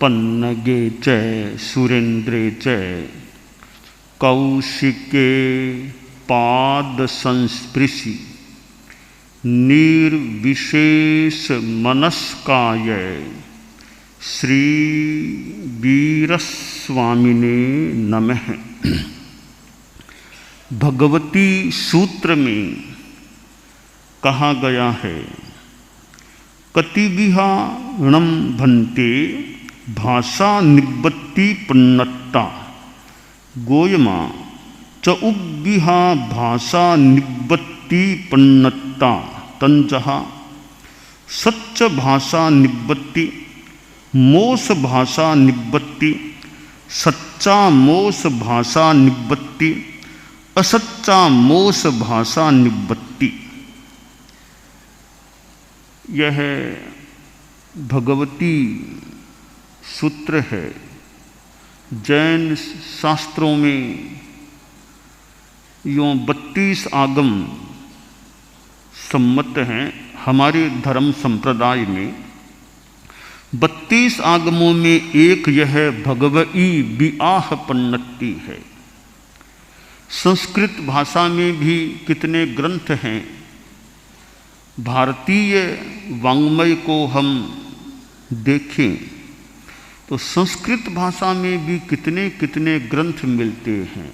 पन्नगे च सुरेन्द्रे च कौशिके पाद संस्पृशि निर्विशेष मनस्काय श्री वीरस्वामिने नमः। भगवती सूत्र में कहा गया है, कतिविहाणम भन्ते भाषा निबत्ति पन्नट्टा गोयमा च उग्विहा भाषा निबत्ति पन्नट्टा तंजहा सच्च भाषा निबत्ति मोस भाषा निबत्ति सच्चा मोस भाषा निबत्ति असच्चा मोस भाषा निबत्ति। यह भगवती सूत्र है। जैन शास्त्रों में यों 32 आगम सम्मत हैं। हमारे धर्म संप्रदाय में 32 आगमों में एक यह भगवई विआह पन्नट्टी है। संस्कृत भाषा में भी कितने ग्रंथ हैं। भारतीय वाङ्मय को हम देखें तो संस्कृत भाषा में भी कितने कितने ग्रंथ मिलते हैं।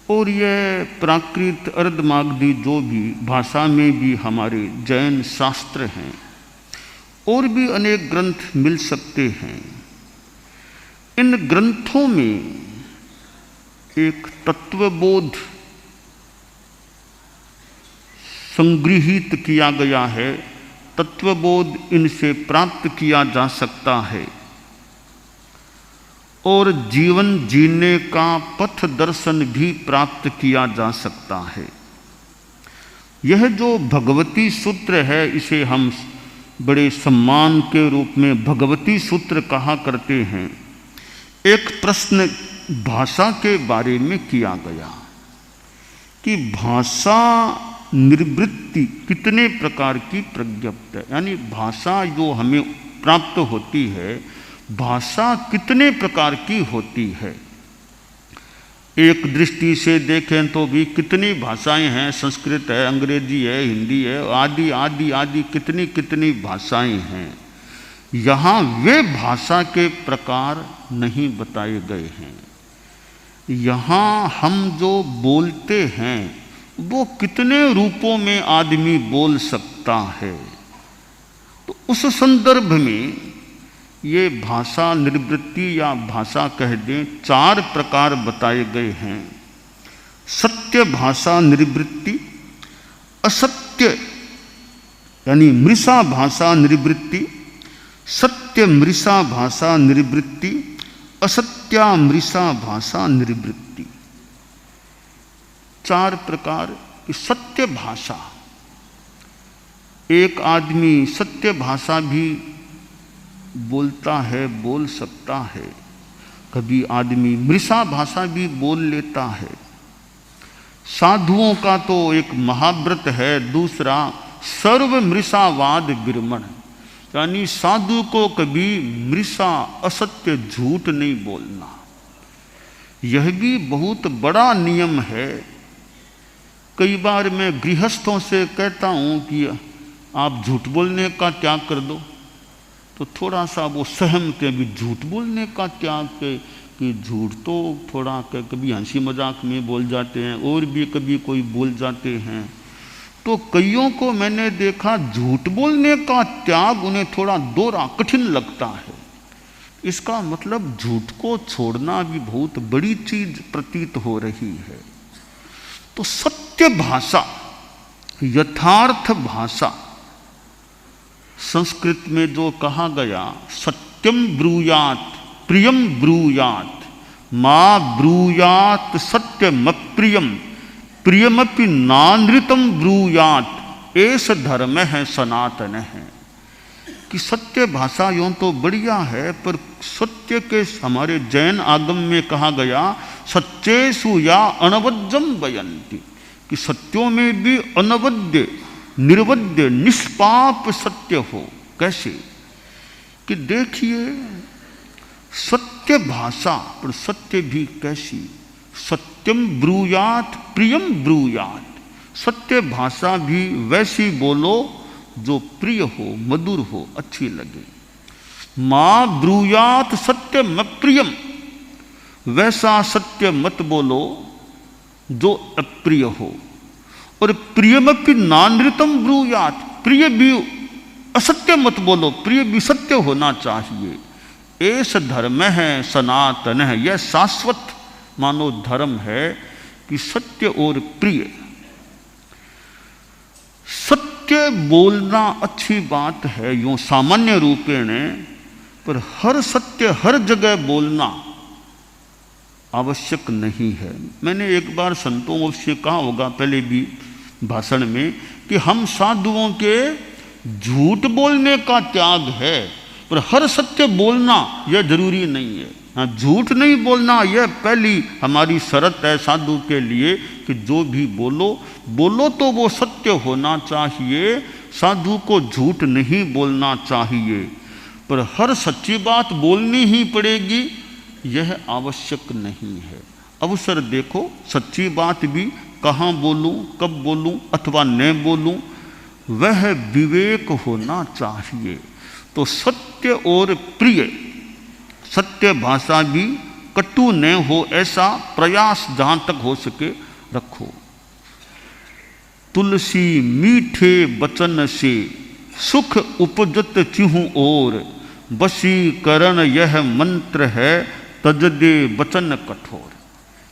और यह प्राकृत अर्धमागधी जो भी भाषा में भी हमारे जैन शास्त्र हैं, और भी अनेक ग्रंथ मिल सकते हैं। इन ग्रंथों में एक तत्वबोध संगृहीत किया गया है। तत्वबोध इनसे प्राप्त किया जा सकता है और जीवन जीने का पथ दर्शन भी प्राप्त किया जा सकता है। यह जो भगवती सूत्र है, इसे हम बड़े सम्मान के रूप में भगवती सूत्र कहा करते हैं। एक प्रश्न भाषा के बारे में किया गया कि भाषा निर्वृत्ति कितने प्रकार की प्रज्ञप्त है, यानी भाषा जो हमें प्राप्त होती है, भाषा कितने प्रकार की होती है। एक दृष्टि से देखें तो भी कितनी भाषाएं हैं। संस्कृत है, अंग्रेजी है, हिंदी है, आदि आदि आदि कितनी कितनी भाषाएं हैं। यहाँ वे भाषा के प्रकार नहीं बताए गए हैं। यहाँ हम जो बोलते हैं वो कितने रूपों में आदमी बोल सकता है। तो उस संदर्भ में ये भाषा निर्वृत्ति या भाषा कह दें 4 प्रकार बताए गए हैं। सत्य भाषा निर्वृत्ति, असत्य यानी मृषा भाषा निर्वृत्ति, सत्य मृषा भाषा निर्वृत्ति, असत्या मृषा भाषा निर्वृत्ति। 4 प्रकार की सत्य भाषा। एक आदमी सत्य भाषा भी बोलता है, बोल सकता है। कभी आदमी मृषा भाषा भी बोल लेता है। साधुओं का तो एक महाव्रत है, दूसरा सर्व मृषावाद विरमण, यानी साधु को कभी मृषा असत्य झूठ नहीं बोलना। यह भी बहुत बड़ा नियम है। कई बार मैं गृहस्थों से कहता हूँ कि आप झूठ बोलने का त्याग कर दो, तो थोड़ा सा वो सहमते भी झूठ बोलने का त्याग के, कि झूठ तो थोड़ा कभी हंसी मजाक में बोल जाते हैं और भी कभी कोई बोल जाते हैं। तो कईयों को मैंने देखा झूठ बोलने का त्याग उन्हें थोड़ा दोहरा कठिन लगता है। इसका मतलब झूठ को छोड़ना भी बहुत बड़ी चीज प्रतीत हो रही है। तो सत्य भाषा, यथार्थ भाषा, संस्कृत में जो कहा गया सत्यम ब्रूयात प्रियम ब्रूयात मां ब्रूयात सत्यम प्रियम प्रियमपि नानृतम ब्रूयात एस धर्म है सनातन है। कि सत्य भाषा यूँ तो बढ़िया है, पर सत्य के हमारे जैन आगम में कहा गया सत्येषु या अनवद्यम वयंती, कि सत्यों में भी अनवद्य निर्वद्य निष्पाप सत्य हो। कैसे कि देखिए सत्य भाषा, पर सत्य भी कैसी? सत्यम ब्रूयात प्रियम ब्रूयात, सत्य भाषा भी वैसी बोलो जो प्रिय हो, मधुर हो, अच्छी लगे। माँ ब्रूयात सत्यम प्रियम, वैसा सत्य मत बोलो जो अप्रिय हो। और प्रियमपि नानृतम ब्रूयात, प्रिय भी असत्य मत बोलो, प्रिय भी सत्य होना चाहिए। ऐसा धर्म है सनातन है, यह शाश्वत मानो धर्म है कि सत्य और प्रिय। सत्य बोलना अच्छी बात है यूं सामान्य रूपेण, पर हर सत्य हर जगह बोलना आवश्यक नहीं है। मैंने एक बार संतों से कहा होगा पहले भी भाषण में कि हम साधुओं के झूठ बोलने का त्याग है, पर हर सत्य बोलना यह जरूरी नहीं है। हाँ, झूठ नहीं बोलना यह पहली हमारी शर्त है साधु के लिए कि जो भी बोलो बोलो तो वो सत्य होना चाहिए, साधु को झूठ नहीं बोलना चाहिए। पर हर सच्ची बात बोलनी ही पड़ेगी यह आवश्यक नहीं है। अवसर देखो, सच्ची बात भी कहाँ बोलूं, कब बोलूं अथवा न बोलूं, वह विवेक होना चाहिए। तो सत्य और प्रिय, सत्य भाषा भी कटु न हो ऐसा प्रयास जहां तक हो सके रखो। तुलसी मीठे बचन से सुख उपजत चिहु और, वशीकरण यह मंत्र है तज दे वचन कठोर।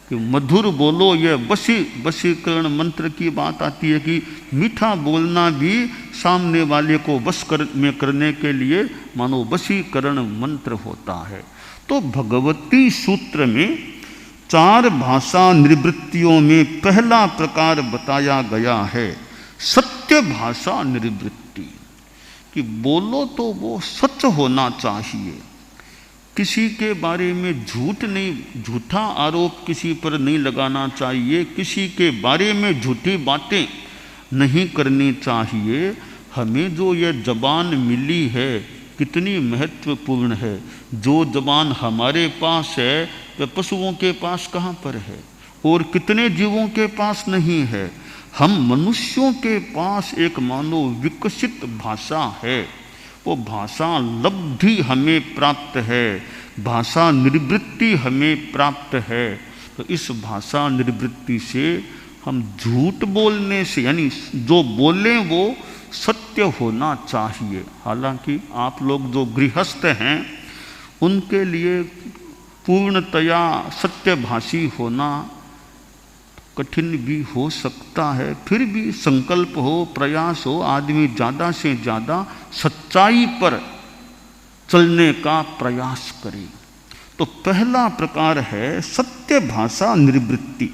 कि मधुर बोलो, यह वशीकरण मंत्र की बात आती है कि मीठा बोलना भी सामने वाले को वश में करने के लिए मानो वशीकरण मंत्र होता है। तो भगवती सूत्र में 4 भाषा निवृत्तियों में पहला प्रकार बताया गया है सत्य भाषा निवृत्ति, कि बोलो तो वो सच होना चाहिए, किसी के बारे में झूठ नहीं, झूठा आरोप किसी पर नहीं लगाना चाहिए, किसी के बारे में झूठी बातें नहीं करनी चाहिए। हमें जो यह जबान मिली है कितनी महत्वपूर्ण है। जो जबान हमारे पास है वह पशुओं के पास कहाँ पर है और कितने जीवों के पास नहीं है। हम मनुष्यों के पास एक मानो विकसित भाषा है, वो भाषा लब्धि हमें प्राप्त है, भाषा निवृत्ति हमें प्राप्त है। तो इस भाषा निवृत्ति से हम झूठ बोलने से, यानी जो बोलें वो सत्य होना चाहिए। हालांकि आप लोग जो गृहस्थ हैं उनके लिए पूर्णतया सत्यभाषी होना कठिन भी हो सकता है, फिर भी संकल्प हो, प्रयास हो, आदमी ज़्यादा से ज़्यादा सच्चाई पर चलने का प्रयास करे। तो पहला प्रकार है सत्य भाषा निवृत्ति।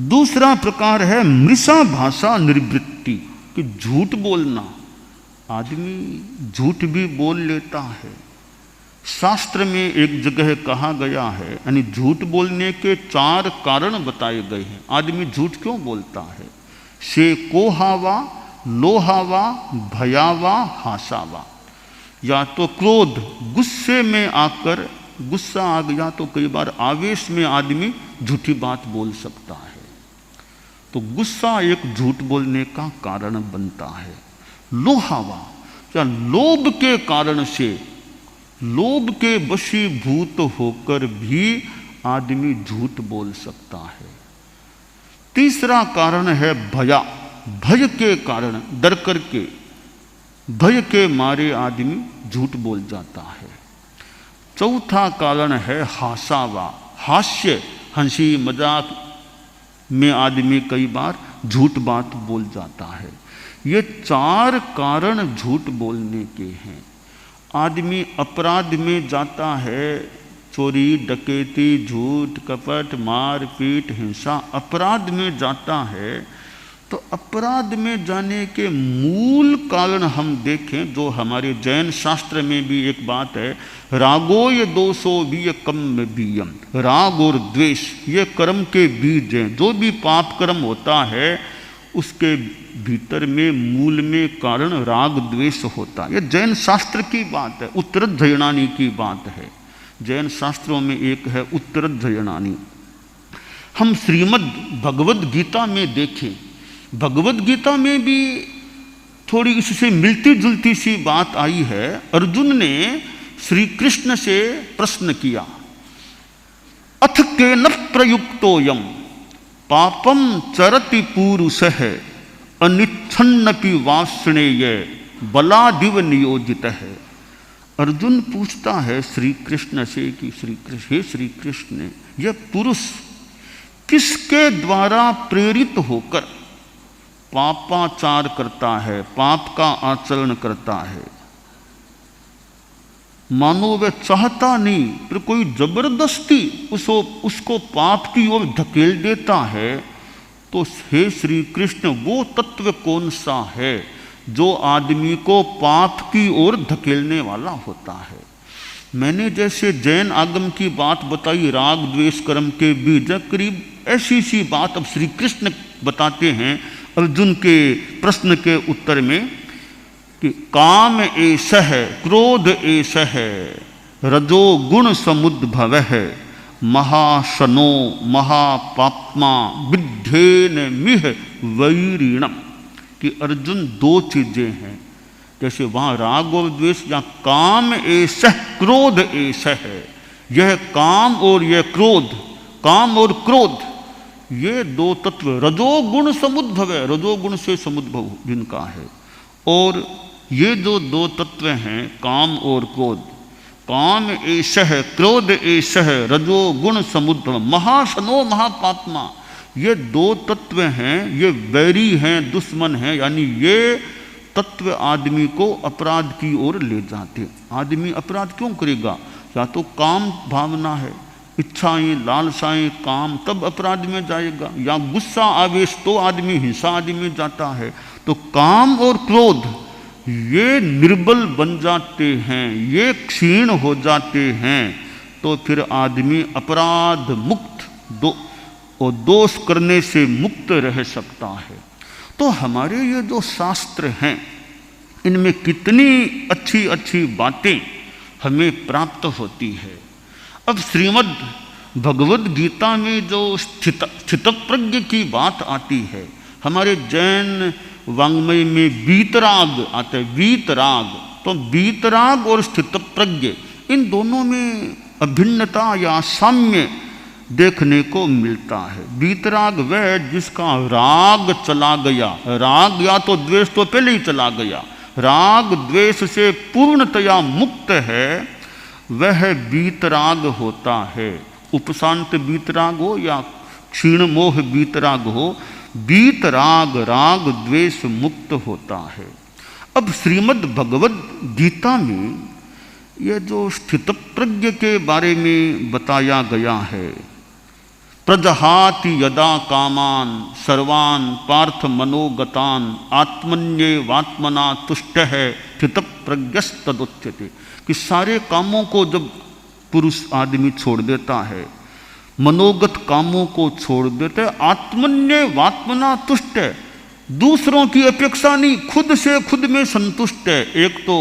दूसरा प्रकार है मृषा भाषा निवृत्ति, कि झूठ बोलना। आदमी झूठ भी बोल लेता है। शास्त्र में एक जगह कहा गया है, यानी झूठ बोलने के 4 कारण बताए गए हैं। आदमी झूठ क्यों बोलता है? से कोहावा, लोहावा, भयावा, हासावा। या तो क्रोध, गुस्से में आकर, गुस्सा आ गया तो कई बार आवेश में आदमी झूठी बात बोल सकता है, तो गुस्सा एक झूठ बोलने का कारण बनता है। लोहावा, या लोभ के कारण से, लोभ के वशीभूत होकर भी आदमी झूठ बोल सकता है। तीसरा कारण है भया, भय के कारण, डर करके, भय के मारे आदमी झूठ बोल जाता है। चौथा कारण है हासावा, हास्य, हंसी मजाक में आदमी कई बार झूठ बात बोल जाता है। ये 4 कारण झूठ बोलने के हैं। आदमी अपराध में जाता है, चोरी, डकैती, झूठ, कपट, मार पीट, हिंसा, अपराध में जाता है। तो अपराध में जाने के मूल कारण हम देखें, जो हमारे जैन शास्त्र में भी एक बात है, रागोय दोषो भी कम बीयम, राग और द्वेष ये कर्म के बीज हैं। जो भी पाप कर्म होता है उसके भीतर में मूल में कारण राग द्वेष होता है। यह जैन शास्त्र की बात है, उत्तरध्ययनानी की बात है। जैन शास्त्रों में एक है उत्तरध्ययनानी। हम श्रीमद् भगवद गीता में देखें, भगवद गीता में भी थोड़ी इससे मिलती जुलती सी बात आई है। अर्जुन ने श्री कृष्ण से प्रश्न किया, अथ केन प्रयुक्तोयम पापम चरति पुरुषः अनिच्छन्नपि वाष्णेय बलादिव नियोजित है। अर्जुन पूछता है श्री कृष्ण से कि हे श्री कृष्ण, यह पुरुष किसके द्वारा प्रेरित होकर पापाचार करता है, पाप का आचरण करता है? मानो वह चाहता नहीं, पर कोई जबरदस्ती उसको पाप की ओर धकेल देता है। तो हे श्री कृष्ण, वो तत्व कौन सा है जो आदमी को पाप की ओर धकेलने वाला होता है? मैंने जैसे जैन आगम की बात बताई, राग द्वेष कर्म के बीज, करीब ऐसी सी बात अब श्री कृष्ण बताते हैं अर्जुन के प्रश्न के उत्तर में कि काम एषः क्रोध एषः रजोगुण समुद्भवः महाशनो महापाप्मा विद्धेन मिह वैरिणम। कि अर्जुन दो चीजें हैं, जैसे वहाँ राग और द्वेष, या काम एषः क्रोध एषः, यह काम और यह क्रोध, काम और क्रोध, ये दो तत्व रजोगुण समुद्भव है, रजोगुण से समुद्भव जिनका है। और ये जो दो तत्व हैं काम और क्रोध, काम एषः क्रोध एषः रजोगुण समुद्भव महाशनो महापात्मा, ये दो तत्व हैं, ये वैरी हैं, दुश्मन हैं। यानी ये तत्व आदमी को अपराध की ओर ले जाते। आदमी अपराध क्यों करेगा? या तो काम भावना है, इच्छाएं लालसाएं काम, तब अपराध में जाएगा, या गुस्सा आवेश तो आदमी हिंसा आदि में जाता है। तो काम और क्रोध ये निर्बल बन जाते हैं, ये क्षीण हो जाते हैं, तो फिर आदमी अपराध मुक्त और दोष करने से मुक्त रह सकता है। तो हमारे ये जो शास्त्र हैं, इनमें कितनी अच्छी अच्छी बातें हमें प्राप्त होती है। अब श्रीमद् भगवद गीता में जो स्थितप्रज्ञ की बात आती है, हमारे जैन वाङ्मय में वीतराग आता है, वीतराग। तो वीतराग और स्थितप्रज्ञ, इन दोनों में अभिन्नता या साम्य देखने को मिलता है। वीतराग वह जिसका राग चला गया, राग या तो द्वेष तो पहले ही चला गया, राग द्वेष से पूर्णतया मुक्त है, वह वीतराग होता है। उपशांत वीतराग हो या क्षीण मोह वीतराग हो, वीतराग राग द्वेष मुक्त होता है। अब श्रीमद् भगवद गीता में यह जो स्थितप्रज्ञ के बारे में बताया गया है, प्रजहाति यदा कामान सर्वान पार्थ मनोगतान आत्मन्येवात्मना तुष्टः स्थितप्रज्ञस्तदुच्यते। कि सारे कामों को जब पुरुष आदमी छोड़ देता है, मनोगत कामों को छोड़ देते, आत्मन्येवात्मना तुष्ट है, दूसरों की अपेक्षा नहीं, खुद से खुद में संतुष्ट है। एक तो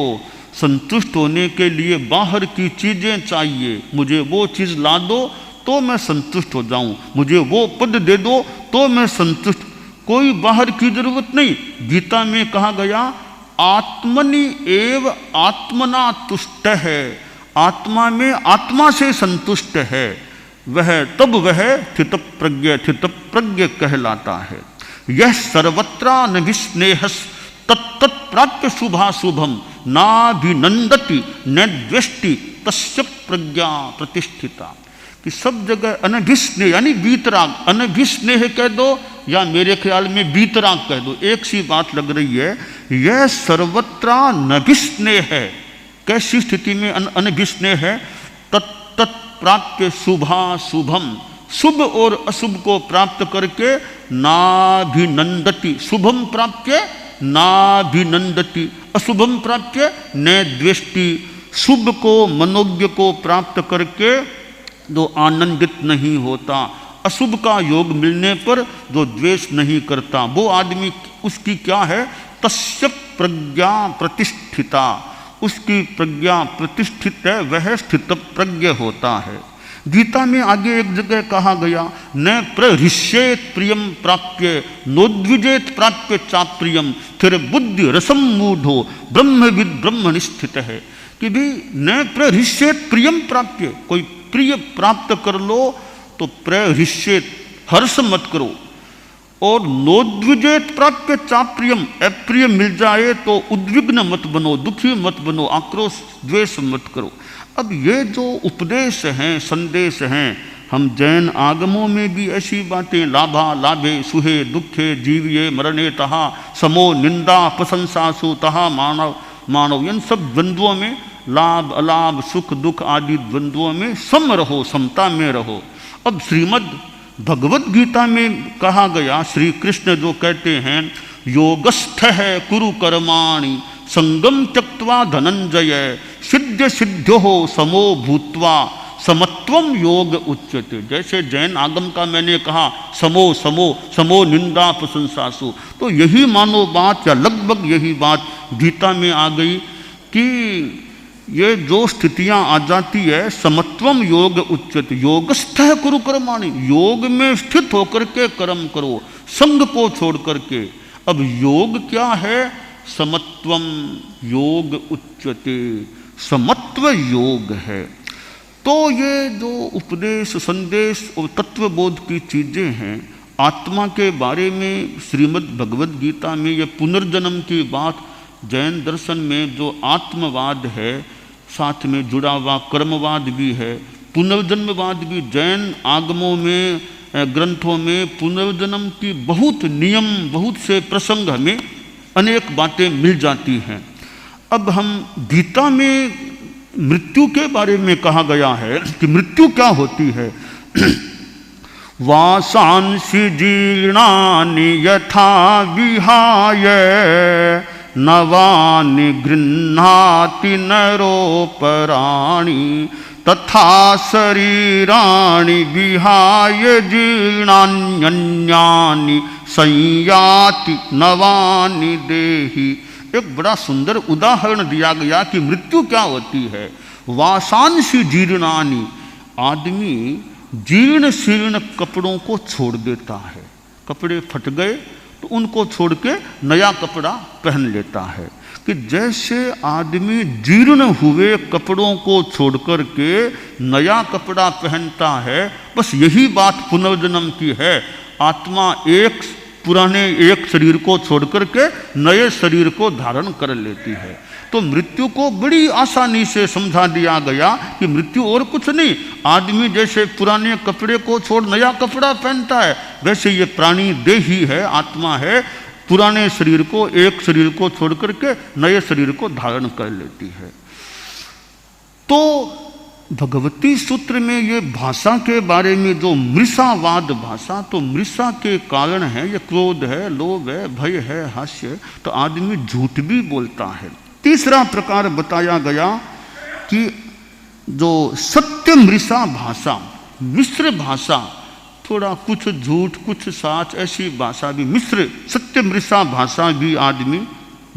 संतुष्ट होने के लिए बाहर की चीजें चाहिए, मुझे वो चीज ला दो तो मैं संतुष्ट हो जाऊं, मुझे वो पद दे दो तो मैं संतुष्ट, कोई बाहर की जरूरत नहीं। गीता में कहा गया आत्मनि एव आत्मना तुष्ट है, आत्मा में आत्मा से संतुष्ट है, वह स्थितप्रज्ञ कहलाता है। यह सर्वत्रा न विस्नेहस तत्तत्प्राप्य शुभाशुभम नाभिनंदति न द्वेष्टि तस्य प्रज्ञा प्रतिष्ठिता। कि सब जगह अनभिस्नेह यानी वीतराग, अनभिस्नेह कह दो या मेरे ख्याल में वीतराग कह दो, एक सी बात लग रही है। यह सर्वत्रा नभिस्नेह है। कैसी स्थिति में अनभिस्नेह है? तत्तत्प्राप्य शुभाशुभम, शुभ और अशुभ को प्राप्त करके नाभिनंदति, शुभम प्राप्य नाभिनंदति, अशुभम प्राप्य न द्वेष्टि, शुभ को मनोज्ञ को प्राप्त करके जो आनंदित नहीं होता, अशुभ का योग मिलने पर जो द्वेष नहीं करता वो आदमी, उसकी क्या है, तस्य प्रज्ञा प्रतिष्ठिता, उसकी प्रज्ञा प्रतिष्ठित है, वह स्थित प्रज्ञ होता है। गीता में आगे एक जगह कहा गया, न प्रहृष्येत प्रियम प्राप्य नोद्विजेत प्राप्य चाप्रियम फिर बुद्धि रसम मूढ़ो ब्रह्मविद ब्रह्मनिष्ठित है कि भी न प्रहृष्येत प्रियम प्राप्य, कोई प्रिय प्राप्त कर लो तो प्रहृष्येत हर्ष मत करो, और नोद्विजेत प्राप्य चाप्रियम, अप्रिय मिल जाए तो उद्विग्न मत बनो, दुखी मत बनो, आक्रोश द्वेष मत करो। अब ये जो उपदेश हैं, संदेश हैं, हम जैन आगमों में भी ऐसी बातें, लाभा लाभे सुहे दुखे जीविये मरणे तहा समो निंदा प्रशंसासु तहा मानव मानव, इन सब द्वंद्वों में, लाभ अलाभ सुख दुख आदि द्वंद्वों में सम रहो, समता में रहो। अब श्रीमद् भगवत गीता में कहा गया, श्री कृष्ण जो कहते हैं योगस्थ है कुरु कर्माणि संगम त्यक्त्वा धनंजय सिद्ध सिद्ध्यो समो भूत्वा समत्वम योग उच्यते। जैसे जैन आगम का मैंने कहा समो समो समो निंदा प्रशंसासु, तो यही मानो बात या लगभग यही बात गीता में आ गई कि ये जो स्थितियां आ जाती है, समत्वम योग उच्यते, योगस्थ है कुरु कर्माणि, योग में स्थित होकर के कर्म करो, संग को छोड़ करके। अब योग क्या है, समत्वम योग उच्यते, समत्व योग है। तो ये जो उपदेश संदेश और तत्वबोध की चीज़ें हैं, आत्मा के बारे में श्रीमद् भगवद गीता में ये पुनर्जन्म की बात, जैन दर्शन में जो आत्मवाद है साथ में जुड़ा हुआ कर्मवाद भी है, पुनर्जन्मवाद भी, जैन आगमों में ग्रंथों में पुनर्जन्म की बहुत नियम, बहुत से प्रसंग हमें अनेक बातें मिल जाती हैं। अब हम गीता में मृत्यु के बारे में कहा गया है कि मृत्यु क्या होती है। वासांसि जीर्णानि यथा विहाय नवानि गृह्णाति नरोपराणि तथा शरीराणि विहाय जीर्णान्यन्यानि संयाति नवानि देहि। एक बड़ा सुंदर उदाहरण दिया गया कि मृत्यु क्या होती है। वासांसि जीर्णानि, आदमी जीर्ण शीर्ण कपड़ों को छोड़ देता है, कपड़े फट गए तो उनको छोड़ के नया कपड़ा पहन लेता है। कि जैसे आदमी जीर्ण हुए कपड़ों को छोड़ कर के नया कपड़ा पहनता है, बस यही बात पुनर्जन्म की है। आत्मा एक पुराने एक शरीर को छोड़ कर के नए शरीर को धारण कर लेती है। तो मृत्यु को बड़ी आसानी से समझा दिया गया कि मृत्यु और कुछ नहीं, आदमी जैसे पुराने कपड़े को छोड़ नया कपड़ा पहनता है, वैसे ये प्राणी देही है, आत्मा है, पुराने शरीर को, एक शरीर को छोड़ करके नए शरीर को धारण कर लेती है। तो भगवती सूत्र में ये भाषा के बारे में जो मृषावाद भाषा, तो मृषा के कारण है, ये क्रोध है, लोभ है, भय है, हास्य, तो आदमी झूठ भी बोलता है। तीसरा प्रकार बताया गया कि जो सत्य मृषा भाषा, मिश्र भाषा, थोड़ा कुछ झूठ कुछ सच, ऐसी भाषा भी मिश्र सत्य मृषा भाषा भी आदमी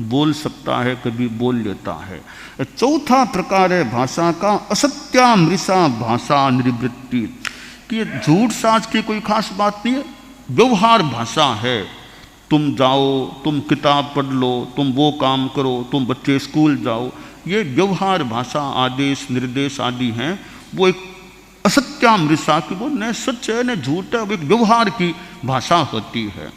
बोल सकता है, कभी बोल लेता है। चौथा प्रकार है भाषा का असत्या मृषा भाषा निवृत्ति, कि झूठ साच की कोई खास बात नहीं है, व्यवहार भाषा है। तुम जाओ, तुम किताब पढ़ लो, तुम वो काम करो, तुम बच्चे स्कूल जाओ, ये व्यवहार भाषा, आदेश निर्देश आदि हैं। वो एक असत्या मृषा की, वो न सच है न झूठ है, वो एक व्यवहार की भाषा होती है।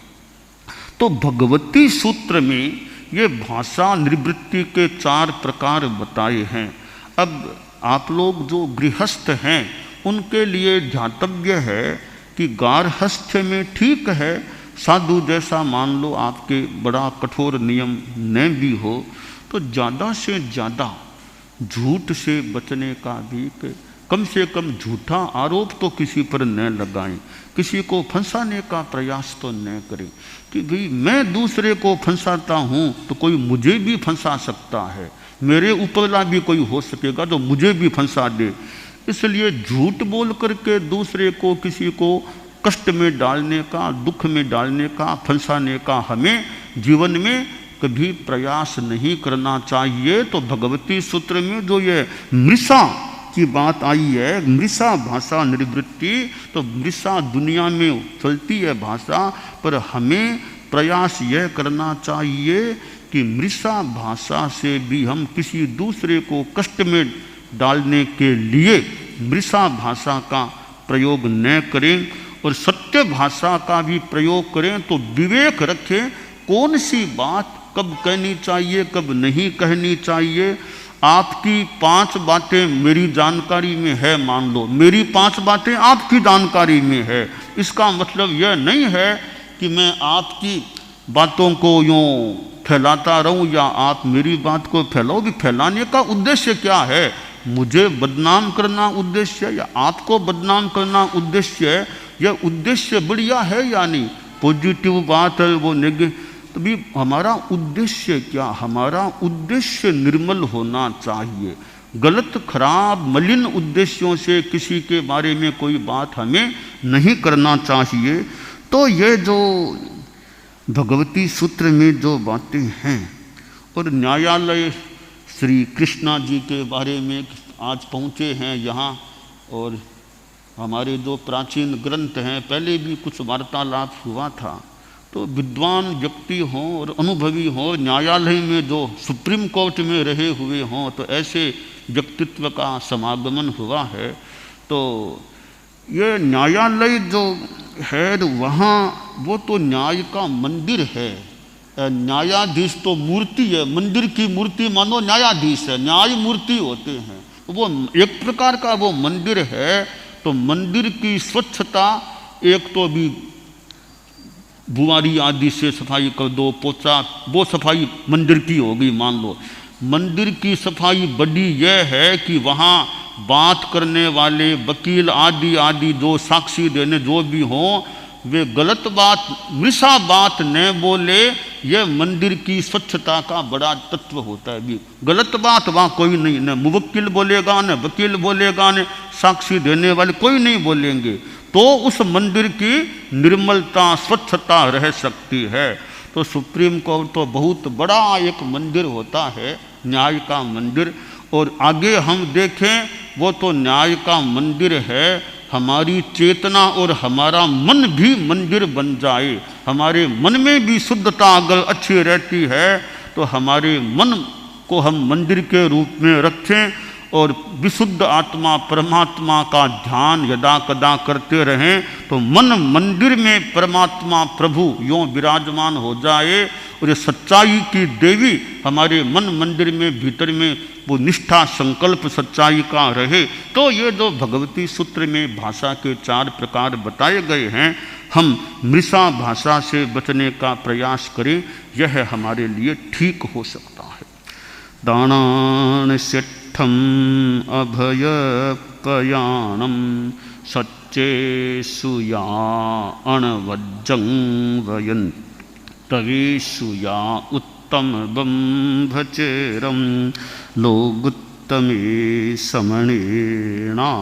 तो भगवती सूत्र में ये भाषा निवृत्ति के 4 प्रकार बताए हैं। अब आप लोग जो गृहस्थ हैं उनके लिए ध्यातव्य है कि गार्हस्थ्य में ठीक है, साधु जैसा मान लो आपके बड़ा कठोर नियम न भी हो, तो ज़्यादा से ज़्यादा झूठ से बचने का भी, कम से कम झूठा आरोप तो किसी पर न लगाएं, किसी को फंसाने का प्रयास तो न करें कि भाई मैं दूसरे को फंसाता हूँ तो कोई मुझे भी फंसा सकता है, मेरे ऊपरला भी कोई हो सकेगा तो मुझे भी फंसा दे। इसलिए झूठ बोल करके दूसरे को, किसी को कष्ट में डालने का, दुख में डालने का, फंसाने का हमें जीवन में कभी प्रयास नहीं करना चाहिए। तो भगवती सूत्र में जो ये मृषा की बात आई है, मृषा भाषा निर्वृत्ति, तो मृषा दुनिया में चलती है भाषा, पर हमें प्रयास यह करना चाहिए कि मृषा भाषा से भी हम किसी दूसरे को कष्ट में डालने के लिए मृषा भाषा का प्रयोग न करें और सत्य भाषा का भी प्रयोग करें। तो विवेक रखें, कौन सी बात कब कहनी चाहिए, कब नहीं कहनी चाहिए। आपकी 5 बातें मेरी जानकारी में है, मान लो मेरी 5 बातें आपकी जानकारी में है, इसका मतलब यह नहीं है कि मैं आपकी बातों को यूँ फैलाता रहूं या आप मेरी बात को फैलाओ। भी फैलाने का उद्देश्य क्या है? मुझे बदनाम करना उद्देश्य है या आपको बदनाम करना उद्देश्य है? यह उद्देश्य बढ़िया है या नहीं? पॉजिटिव बात है वो नेगेटिव, तो भी हमारा उद्देश्य क्या? हमारा उद्देश्य निर्मल होना चाहिए। गलत खराब मलिन उद्देश्यों से किसी के बारे में कोई बात हमें नहीं करना चाहिए। तो ये जो भगवती सूत्र में जो बातें हैं, और न्यायालय श्री कृष्णा जी के बारे में आज पहुँचे हैं यहाँ, और हमारे जो प्राचीन ग्रंथ हैं पहले भी कुछ वार्तालाप हुआ था। तो विद्वान व्यक्ति हों और अनुभवी हों, न्यायालय में जो सुप्रीम कोर्ट में रहे हुए हों, तो ऐसे व्यक्तित्व का समागमन हुआ है। तो ये न्यायालय जो है वहाँ वो तो न्याय का मंदिर है। न्यायाधीश तो मूर्ति है, मंदिर की मूर्ति मानो न्यायाधीश है, न्याय मूर्ति होते हैं, वो एक प्रकार का वो मंदिर है। तो मंदिर की स्वच्छता, एक तो भी बुआरी आदि से सफाई कर दो, पोछा, वो सफाई मंदिर की होगी मान लो। मंदिर की सफाई बड़ी यह है कि वहाँ बात करने वाले वकील आदि आदि जो साक्षी देने जो भी हों, वे गलत बात मृषा बात न बोले। यह मंदिर की स्वच्छता का बड़ा तत्व होता है। भी गलत बात वहाँ कोई नहीं, न मुवक्किल बोलेगा, न वकील बोलेगा, न साक्षी देने वाले कोई नहीं बोलेंगे, तो उस मंदिर की निर्मलता स्वच्छता रह सकती है। तो सुप्रीम कोर्ट तो बहुत बड़ा एक मंदिर होता है, न्याय का मंदिर। और आगे हम देखें वो तो न्याय का मंदिर है। हमारी चेतना और हमारा मन भी मंदिर बन जाए, हमारे मन में भी शुद्धता अगर अच्छी रहती है तो हमारे मन को हम मंदिर के रूप में रखें और विशुद्ध आत्मा परमात्मा का ध्यान यदा कदा करते रहें, तो मन मंदिर में परमात्मा प्रभु यों विराजमान हो जाए। और ये सच्चाई की देवी हमारे मन मंदिर में भीतर में वो निष्ठा संकल्प सच्चाई का रहे। तो ये जो भगवती सूत्र में भाषा के 4 प्रकार बताए गए हैं, हम मृषा भाषा से बचने का प्रयास करें, यह हमारे लिए ठीक हो सकता है। दानान सिद्धम अभय कयाणम सच्चे सुया अणवज्जं वयन् तवेषु या उत्तम बंभचेरम लोगुत्तमे समणेना।